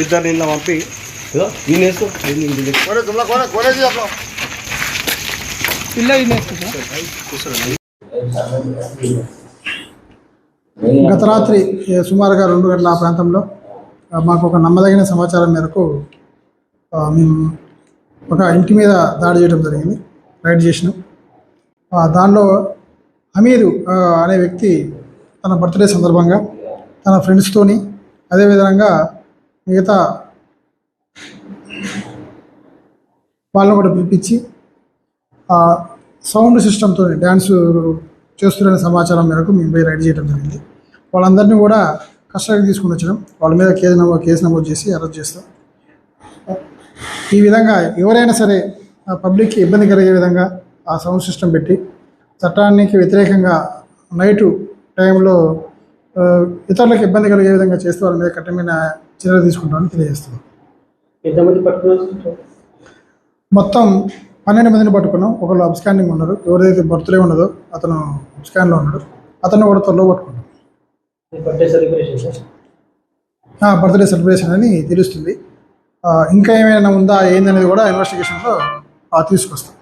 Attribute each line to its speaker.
Speaker 1: ఇద్దరు నిన్న పంపి నేను వేసుకో
Speaker 2: గత రాత్రి సుమారుగా 2 గంటల ఆ ప్రాంతంలో మాకు ఒక నమ్మదగిన సమాచారం మేరకు మేము ఒక ఇంటి మీద దాడి చేయడం జరిగింది. రైడ్ చేసినాం. దానిలో హమీదు అనే వ్యక్తి తన బర్త్డే సందర్భంగా తన ఫ్రెండ్స్తోని అదేవిధంగా మిగతా వాళ్ళని కూడా పిలిపించి సౌండ్ సిస్టంతో డ్యాన్స్ చేస్తున్న సమాచారం మేరకు మేము పోయి రైడ్ చేయడం జరిగింది. వాళ్ళందరినీ కూడా కస్టడీకి తీసుకుని వచ్చడం, వాళ్ళ మీద కేసు నమోదు చేసి అరెస్ట్ చేస్తాం. ఈ విధంగా ఎవరైనా సరే పబ్లిక్కి ఇబ్బంది కలిగే విధంగా ఆ సౌండ్ సిస్టమ్ పెట్టి చట్టానికి వ్యతిరేకంగా నైటు టైంలో ఇతరులకు ఇబ్బంది కలిగే విధంగా చేస్తే వాళ్ళ మీద కఠినమైన చర్యలు తీసుకుంటామని తెలియజేస్తున్నాం. మొత్తం 12 మందిని పట్టుకున్నాం. ఒకళ్ళు అబ్స్కాండింగ్ ఉన్నారు. ఎవరైతే బర్త్డే ఉన్నదో అతను అబ్స్కాండ్లో ఉన్నాడు. అతను కూడా త్వరలో పట్టుకున్నాం. బర్త్డే సెలబ్రేషన్ అని తెలుస్తుంది. ఇంకా ఏమైనా ఉందా ఏందనేది కూడా ఇన్వెస్టిగేషన్లో తీసుకొస్తాం.